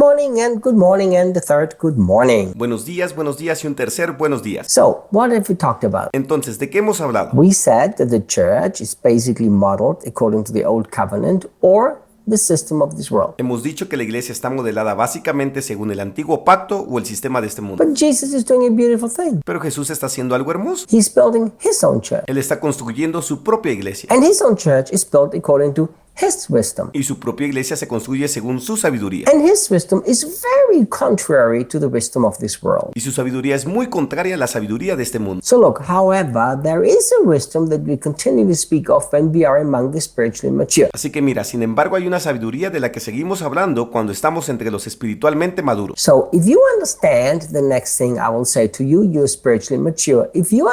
good morning, and the third good morning. Buenos días y un tercer buenos días. So, what have we talked about? Entonces, ¿de qué hemos hablado? We said that the church is basically modeled according to the Old Covenant or the system of this world. Hemos dicho que la iglesia está modelada básicamente según el Antiguo Pacto o el sistema de este mundo. But Jesus is doing a beautiful thing. Pero Jesús está haciendo algo hermoso. He's building his own church. Él está construyendo su propia iglesia. And his own church is built according to his wisdom. Y su propia iglesia se construye según su sabiduría. And his wisdom is very contrary to the wisdom of this world. Y su sabiduría es muy contraria a la sabiduría de este mundo. So look, however, there is a wisdom that we continually speak of when we are among the spiritually mature. Así que mira, sin embargo, hay una sabiduría de la que seguimos hablando cuando estamos entre los espiritualmente maduros. So if you understand the next thing I will say to you, you're spiritually mature. If you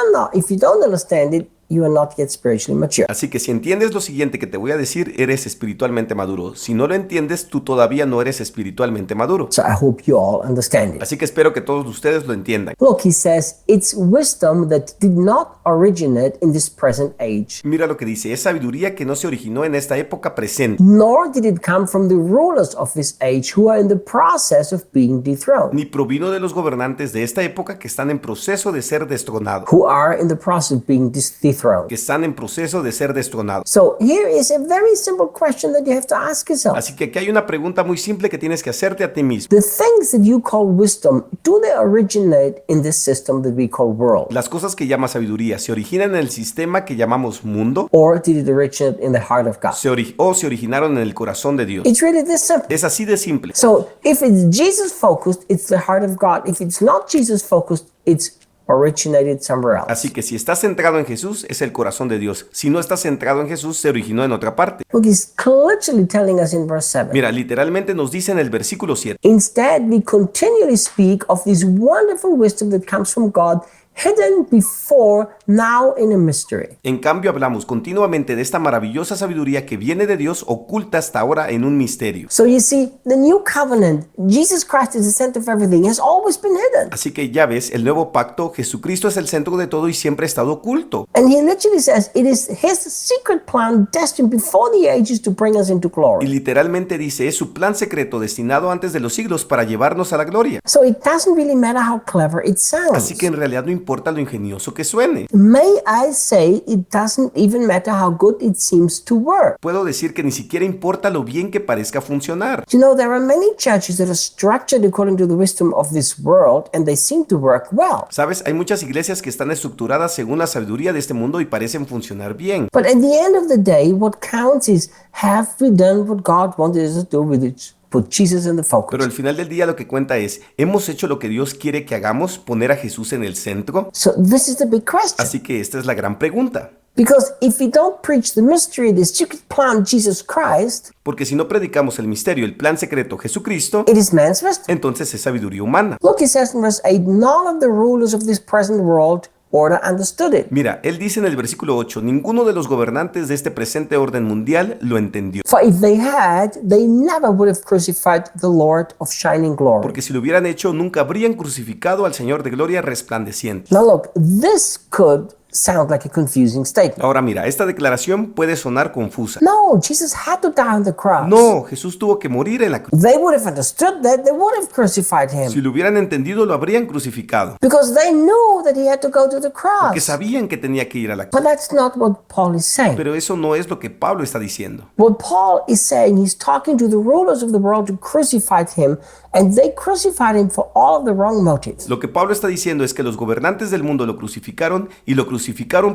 don't understand it, you are not yet spiritually mature. Así que si entiendes lo siguiente que te voy a decir, eres espiritualmente maduro. Si no lo entiendes, tú todavía no eres espiritualmente maduro. So I hope you all understand it. Así que espero que todos ustedes lo entiendan. Look, he says, it's wisdom that did not originate in this present age. Mira lo que dice, es sabiduría que no se originó en esta época presente. Nor did it come from the rulers of this age who are in the process of being dethroned. Ni provino de los gobernantes de esta época que están en proceso de ser destronados. Who are in the process of being dethroned. Que están en proceso de ser destronados. So here is a very simple question that you have to ask yourself. Así que aquí hay una pregunta muy simple que tienes que hacerte a ti mismo. The things that you call wisdom, do they originate in this system that we call world? Las cosas que llamas sabiduría, ¿se originan en el sistema que llamamos mundo? Or did it originate in the heart of God? ¿Se originaron en el corazón de Dios? It's really this simple. Es así de simple. So if it's Jesus focused, it's the heart of God. If it's not Jesus focused, it's originated somewhere else. Así que si estás centrado en Jesús, es el corazón de Dios. Si no estás centrado en Jesús, se originó en otra parte. Look, he's literally telling us in verse 7. Mira, literalmente nos dice en el versículo 7. Instead, we continually speak of this wonderful wisdom that comes from God, hidden before, now in a mystery. En cambio, hablamos continuamente de esta maravillosa sabiduría que viene de Dios, oculta hasta ahora en un misterio. So you see, the new covenant, Jesus Christ is the center of everything, has always been hidden. Así que ya ves, el nuevo pacto, Jesucristo es el centro de todo y siempre ha estado oculto. And he literally says it is his secret plan destined before the ages to bring us into Y glory. literalmente dice, es su plan secreto destinado antes de los siglos para llevarnos a la gloria. So it doesn't really matter how clever it sounds. Así que en realidad no importa lo ingenioso que suene. May I say it doesn't even matter how good it seems to work. Puedo decir que ni siquiera importa lo bien que parezca funcionar. You know, there are many churches that are structured according to the wisdom of this world and they seem to work well. ¿Sabes? Hay muchas iglesias que están estructuradas según la sabiduría de este mundo y parecen funcionar bien. But at the end of the day, what counts is, have we done what God wanted us to do with it? Put Jesus in the focus. Pero al final del día lo que cuenta es, ¿hemos hecho lo que Dios quiere que hagamos? ¿Poner a Jesús en el centro? So this is the big question. Así que esta es la gran pregunta. Because if we don't preach the mystery, the secret plan, Jesus Christ, Porque si no predicamos el misterio, el plan secreto, Jesucristo, it is man's wisdom. entonces es sabiduría humana. Look, it says in verse 8, none of the rulers of this present world order understood it. Mira, él dice en el versículo 8, ninguno de los gobernantes de este presente orden mundial lo entendió. For if they had, they never would have crucified the Lord of shining glory. Porque si lo hubieran hecho, nunca habrían crucificado al Señor de gloria resplandeciente. Now look, this could sound like a confusing statement. Ahora mira, esta declaración puede sonar confusa. No, Jesus had to die on the cross. No, Jesús tuvo que morir en la cruz. They would have understood that. They would have crucified Si him. lo hubieran entendido, lo habrían crucificado. Because they knew that he had to go to the Porque cross. sabían que tenía que ir a la cruz. But that's not what Paul is saying. Pero eso no es lo que Pablo está diciendo. What Paul is saying, he's talking to the rulers of the world who crucified him, and they crucified him for all of the wrong motives. Lo que Pablo está diciendo es que los gobernantes del mundo lo crucificaron y lo crucificaron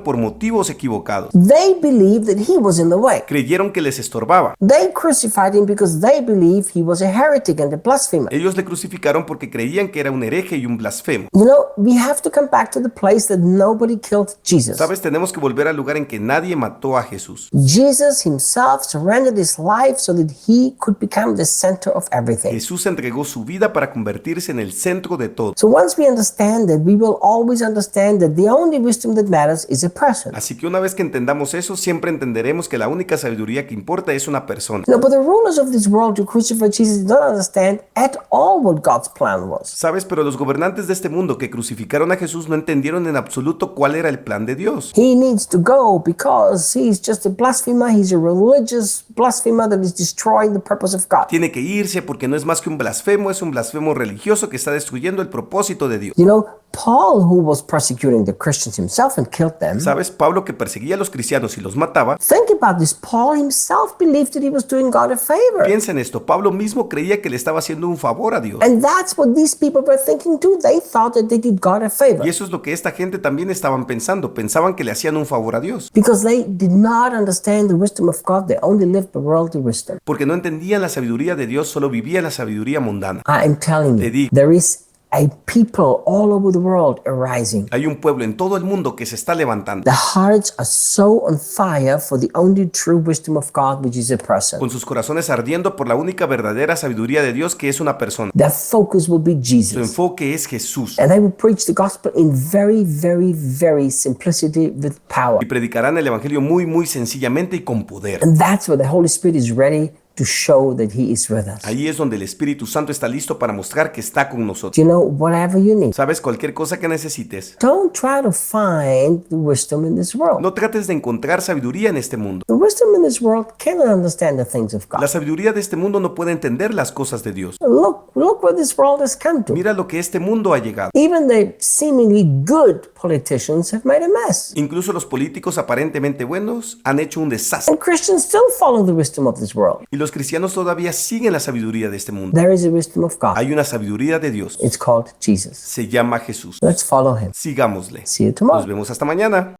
por motivos equivocados. They believed that he was in the way. Creyeron que les estorbaba. They crucified him because they believed he was a heretic and a blasphemer. Ellos le crucificaron porque creían que era un hereje y un blasfemo. You know, we have to come back to the place that nobody killed Jesus. ¿Sabes? Tenemos que volver al lugar en que nadie mató a Jesús. Jesus himself surrendered his life so that he could become the center of everything. Jesús entregó su vida para convertirse en el centro de todo. So once we understand that, we will always understand that the only wisdom that matters is a person. Así que una vez que entendamos eso, siempre entenderemos que la única sabiduría que importa es una persona. But the rulers of this world who crucified Jesus did not understand at all what God's plan was. ¿Sabes? Pero los gobernantes de este mundo que crucificaron a Jesús no entendieron en absoluto cuál era el plan de Dios. He needs to go because he's just a blasphemer. He's a religious blasphemer that is destroying the purpose of God. Tiene que irse porque no es más que un blasfemo, es un blasfemo religioso que está destruyendo el propósito de Dios. Paul, who was persecuting the Christians himself and killed them. ¿Sabes? Pablo, que perseguía a los cristianos y los mataba. Think about this. Paul himself believed that he was doing God a favor. Piensa en esto. Pablo mismo creía que le estaba haciendo un favor a Dios. And that's what these people were thinking too. They thought that they did God a favor. Y eso es lo que esta gente también estaban pensando. Pensaban que le hacían un favor a Dios. Because they did not understand the wisdom of God. They only lived the worldly wisdom. Porque no entendían la sabiduría de Dios, solo vivían la sabiduría mundana. I am telling Te you, digo, there is a people all over the world arising. hay un pueblo en todo el mundo que se está levantando. The hearts are so on fire for the only true wisdom of God, which is a person. Con sus corazones ardiendo por la única verdadera sabiduría de Dios, que es una persona. Their focus will be Su Jesus. enfoque es Jesús. And they will preach the gospel in very, very, very simplicity with power. Y predicarán el evangelio muy sencillamente y con poder. And that's where the Holy Spirit is ready to show that He is with us. Ahí es donde el Espíritu Santo está listo para mostrar que está con nosotros. Whatever you need. ¿Sabes? Cualquier cosa que necesites. Don't try to find the wisdom in this world. No trates de encontrar sabiduría en este mundo. The wisdom in this world cannot understand the things of God. La sabiduría de este mundo no puede entender las cosas de Dios. Look where this world has come to. Mira lo que este mundo ha llegado. Even the seemingly good politicians have made a mess. Incluso los políticos aparentemente buenos han hecho un desastre. And Christians still follow the wisdom of this world. Y los cristianos todavía siguen la sabiduría de este mundo. There is a wisdom of God. Hay una sabiduría de Dios. It's called Jesus. Se llama Jesús. Let's follow Him. Sigámosle. See you tomorrow. Nos vemos hasta mañana.